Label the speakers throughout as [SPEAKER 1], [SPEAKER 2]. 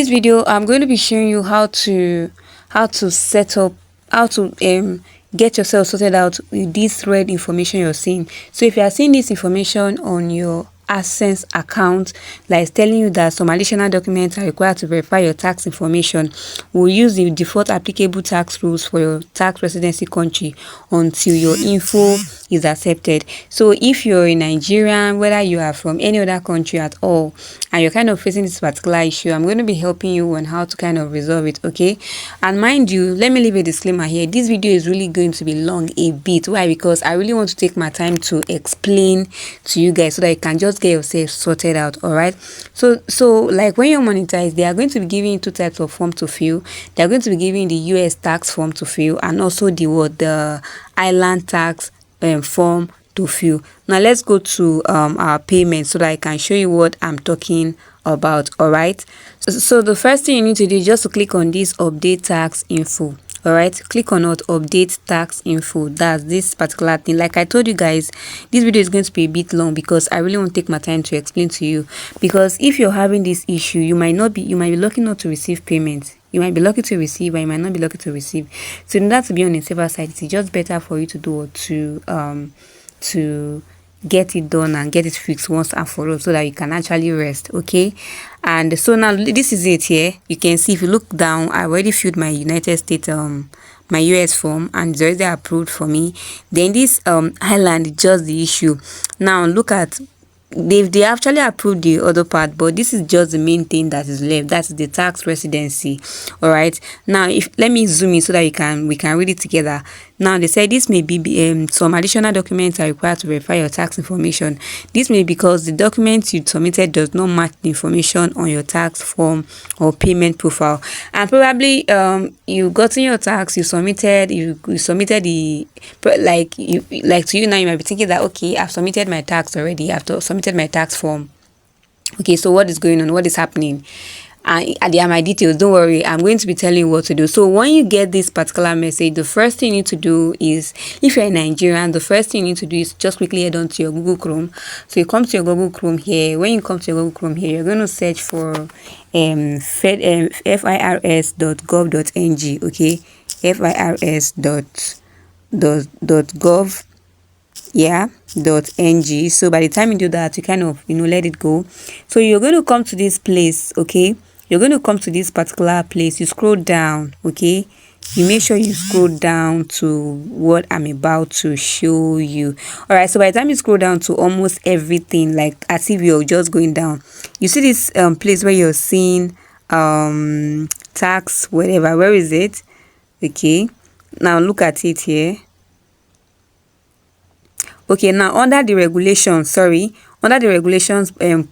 [SPEAKER 1] this video I'm going to be showing you how to set up, how to get yourself sorted out with this red information you're seeing. So if you are seeing this information on your AdSense account, like it's telling you that some additional documents are required to verify your tax information, we'll use the default applicable tax rules for your tax residency country until your info is accepted. So if you're a Nigerian, whether you are from any other country at all, and you're kind of facing this particular issue, I'm going to be helping you on how to kind of resolve it, okay? And mind you, let me leave a disclaimer here. This video is really going to be long a bit. Why? Because I really want to take my time to explain to you guys so that you can just get yourself sorted out. All right, so like when you're monetized, they are going to be giving you two types of form to fill. They are going to be giving the US tax form to fill, and also the island tax form to fill. Now let's go to our payment so that I can show you what I'm talking about. All right, so the first thing you need to do is just to click on this update tax info. All right, click on update tax info. That's this particular thing. Like I told you guys, this video is going to be a bit long because I really want to take my time to explain to you, because if you're having this issue, you might be lucky not to receive payment. You might be lucky to receive, but you might not be lucky to receive. So in order to be on the safer side, it's just better for you to do to get it done and get it fixed once and for all, so that you can actually rest. Okay, and so now this is it here. You can see, if you look down, I already filled my United States my US form, and it's already approved for me. Then this island is just the issue. Now look at, they actually approved the other part, but this is just the main thing that is left. That's the tax residency. All right, now let me zoom in so that we can read it together. Now they say this may be some additional documents are required to verify your tax information. This may be because the document you submitted does not match the information on your tax form or payment profile, and probably you gotten your tax, you submitted the, like to you now, you might be thinking that, okay, I've submitted my tax already, I've submitted my tax form. Okay, so what is going on? What is happening? There are my details. Don't worry, I'm going to be telling you what to do. So when you get this particular message, the first thing you need to do is, if you're a Nigerian, the first thing you need to do is just quickly head on to your Google Chrome. So you come to your Google Chrome here. When you come to your Google Chrome here, you're going to search for firs.gov.ng. okay, firs.gov, yeah, .ng. So by the time you do that, you kind of let it go. So you're going to come to this place. Okay, you're going to come to this particular place. You scroll down. Okay, you make sure you scroll down to what I'm about to show you. All right, so by the time you scroll down to almost everything, like as if you're just going down, you see this place where you're seeing tax whatever. Where is it? Okay, now look at it here. Okay, now under the regulations,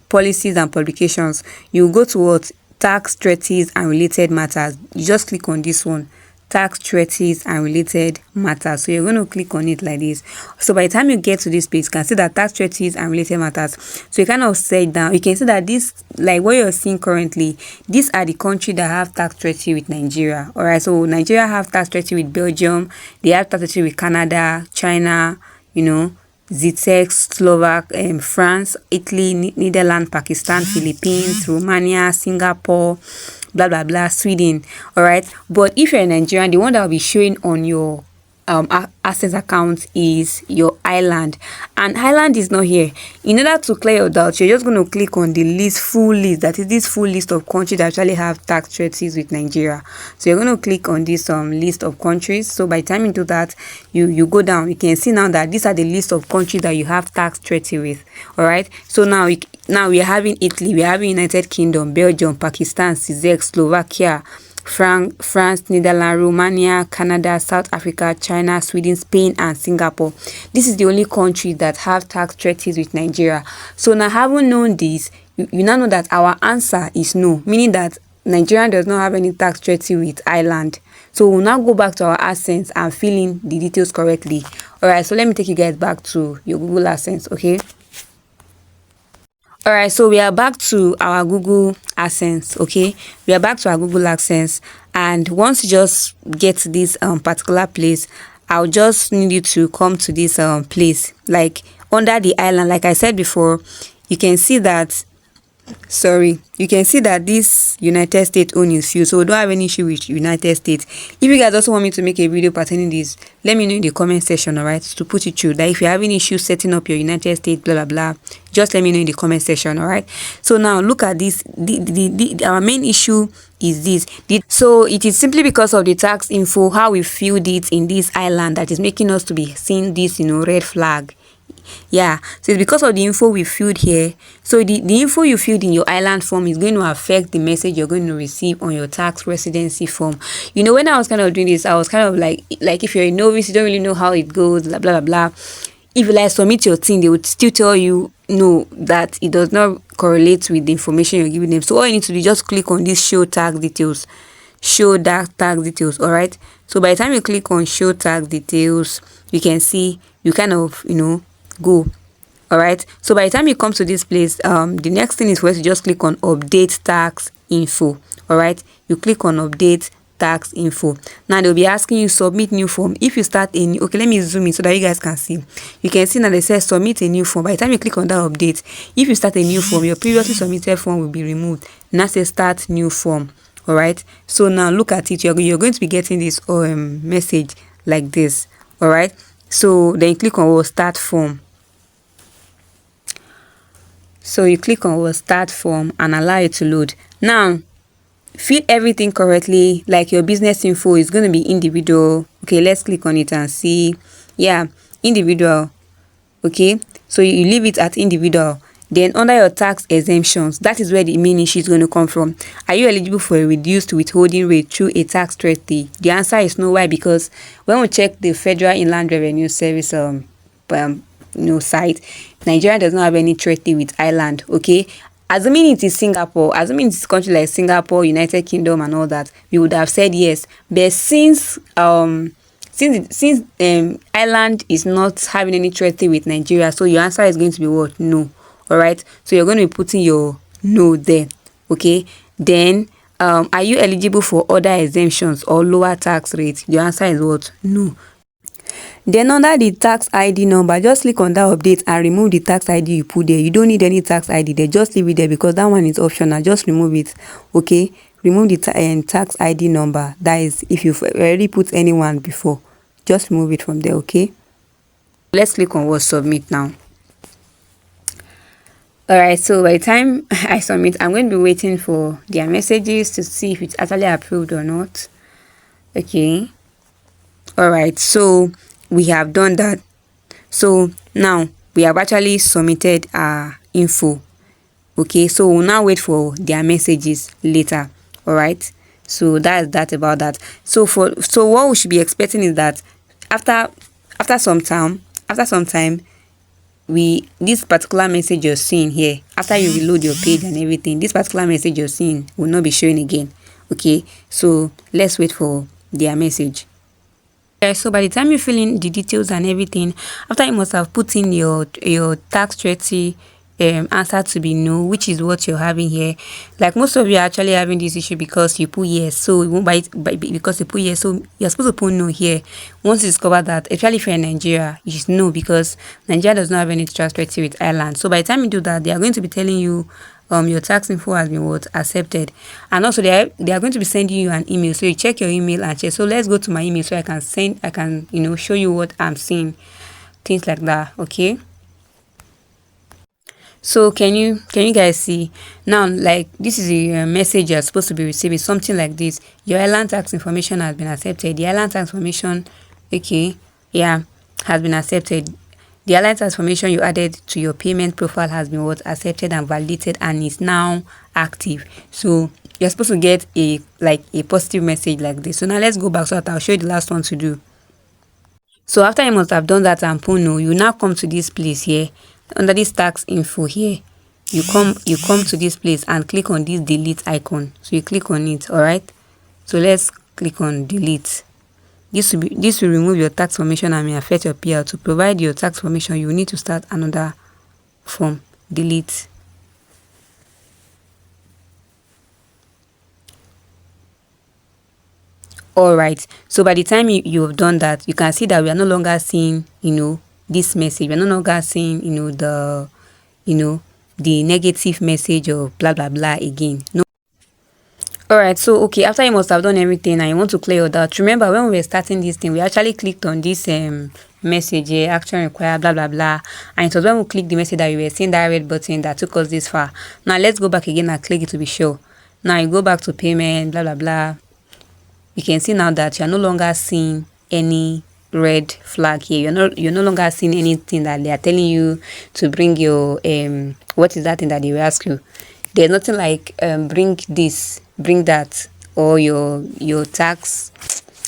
[SPEAKER 1] policies and publications, you go to what? Tax treaties and related matters. You just click on this one, tax treaties and related matters. So you're going to click on it like this. So by the time you get to this page, you can see that tax treaties and related matters. So you kind of sit down, you can see that this, like what you're seeing currently, these are the countries that have tax treaty with Nigeria. All right, so Nigeria have tax treaty with Belgium, they have tax treaty with Canada, China, Zitex, Slovak, France, Italy, Netherlands, Pakistan, Philippines, Romania, Singapore, blah blah blah, Sweden. All right, but if you're a Nigerian, the one that will be showing on your AdSense account is your island, and island is not here. In order to clear your doubt, you're just going to click on the full list, that is this full list of countries that actually have tax treaties with Nigeria. So you're going to click on this list of countries. So by the time you do that, you go down, you can see now that these are the list of countries that you have tax treaty with. All right, so now we are having Italy, we are having United Kingdom, Belgium, Pakistan, Czech, Slovakia, France, Netherlands, Romania, Canada, South Africa, China, Sweden, Spain, and Singapore. This is the only country that have tax treaties with Nigeria. So now, having known this, you now know that our answer is no, meaning that Nigeria does not have any tax treaty with Ireland. So we'll now go back to our AdSense and fill in the details correctly. All right, so let me take you guys back to your Google AdSense. Okay. All right, so we are back to our Google AdSense. Okay, we are back to our Google AdSense, and once you just get to this particular place, I'll just need you to come to this place, like under the island. Like I said before, you can see that Sorry, you can see that this United States own is few, so we don't have any issue with United States. If you guys also want me to make a video pertaining this, let me know in the comment section, alright, to put it through. That if you're having issues setting up your United States, blah blah blah, just let me know in the comment section, alright. So now look at this. Our main issue is this. So it is simply because of the tax info, how we filled it in this island, that is making us to be seeing this, red flag. Yeah, so it's because of the info we filled here. So the info you filled in your island form is going to affect the message you're going to receive on your tax residency form. When I was kind of doing this, I was kind of like if you're a novice, you don't really know how it goes, blah blah blah blah. If you like submit your thing, they would still tell you no, that it does not correlate with the information you're giving them. So all you need to do is just click on this show tax details. Show that tax details. All right, so by the time you click on show tax details, you can see you kind of go. All right, so by the time you come to this place, the next thing is for us to just click on update tax info. All right, you click on update tax info. Now they'll be asking you submit new form. If you start a new, okay, let me zoom in so that you guys can see. You can see now they say submit a new form. By the time you click on that update, if you start a new form, your previously submitted form will be removed. Now say start new form. All right, so now look at it. You're going to be getting this message like this. All right, so then you click on start form. So you click on start form and allow it to load. Now fill everything correctly. Like your business info is going to be individual. Okay, let's click on it and see. Yeah, individual. Okay, so you leave it at individual. Then under your tax exemptions, that is where the main issue is going to come from. Are you eligible for a reduced withholding rate through a tax treaty? The answer is no. Why? Because when we check the Federal Inland Revenue Service site, Nigeria does not have any treaty with Ireland. Okay, assuming it is Singapore, assuming it's a country like Singapore, United Kingdom and all that, we would have said yes. But since Ireland is not having any treaty with Nigeria, so your answer is going to be what? No. All right, so you're going to be putting your no there. Okay, then are you eligible for other exemptions or lower tax rates? Your answer is what? No. Then under the tax ID number, just click on that update and remove the tax ID you put there. You don't need any tax ID there, just leave it there because that one is optional. Just remove it. Okay, remove the tax ID number. That is if you've already put anyone before, just remove it from there. Okay, let's click on submit now. All right, so by the time I submit, I'm going to be waiting for their messages to see if it's actually approved or not. Okay, all right, so we have done that. So now we have actually submitted our info. Okay, so we'll now wait for their messages later. All right, so that's that about that. So what we should be expecting is that after some time this particular message you're seeing here, after you reload your page and everything, this particular message you're seeing will not be showing again. Okay, so let's wait for their message. Okay, so by the time you fill in the details and everything, after you must have put in your tax treaty answer to be no, which is what you're having here. Like most of you are actually having this issue because you put yes, so it won't because you put yes, so you're supposed to put no here. Once you discover that, especially if you're in Nigeria, you should know because Nigeria does not have any tax treaty with Ireland. So by the time you do that, they are going to be telling you your tax info has been accepted, and also they are going to be sending you an email. So you check your email and check. So let's go to my email so I can show you what I'm seeing, things like that. Okay. So can you guys see now? Like this is a message you're supposed to be receiving, something like this. Your island tax information has been accepted. The island tax information, okay, yeah, has been accepted. The island tax information you added to your payment profile has been accepted and validated and is now active. So you're supposed to get a positive message like this. So now let's go back so that I'll show you the last one to do. So after you must have done that and put no, you now come to this place here. Under this tax info here, you come to this place and click on this delete icon. So you click on it. All right, so let's click on delete. This will remove your tax information and may affect your PL. To provide your tax information, you will need to start another form. Delete. All right, so by the time you have done that, you can see that we are no longer seeing this message. We're no longer seeing the negative message or blah blah blah again. No. Alright, so okay, after you must have done everything and you want to clear your doubt, remember when we were starting this thing, we actually clicked on this message here, action required, blah blah blah, and it was when we clicked the message that we were seeing that red button that took us this far. Now let's go back again and click it to be sure. Now you go back to payment, blah blah blah. You can see now that you're no longer seeing any red flag here. You're no longer seeing anything that they are telling you to bring your what is that thing that they will ask you. There's nothing like bring this, bring that, or your tax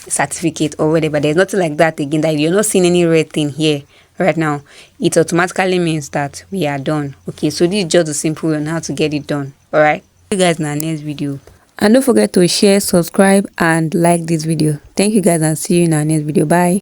[SPEAKER 1] certificate or whatever. There's nothing like that again, that you're not seeing any red thing here right now. It automatically means that we are done. Okay, so this is just a simple way on how to get it done. All right, see you guys in our next video, and don't forget to share, subscribe and like this video. Thank you guys, and see you in our next video. Bye.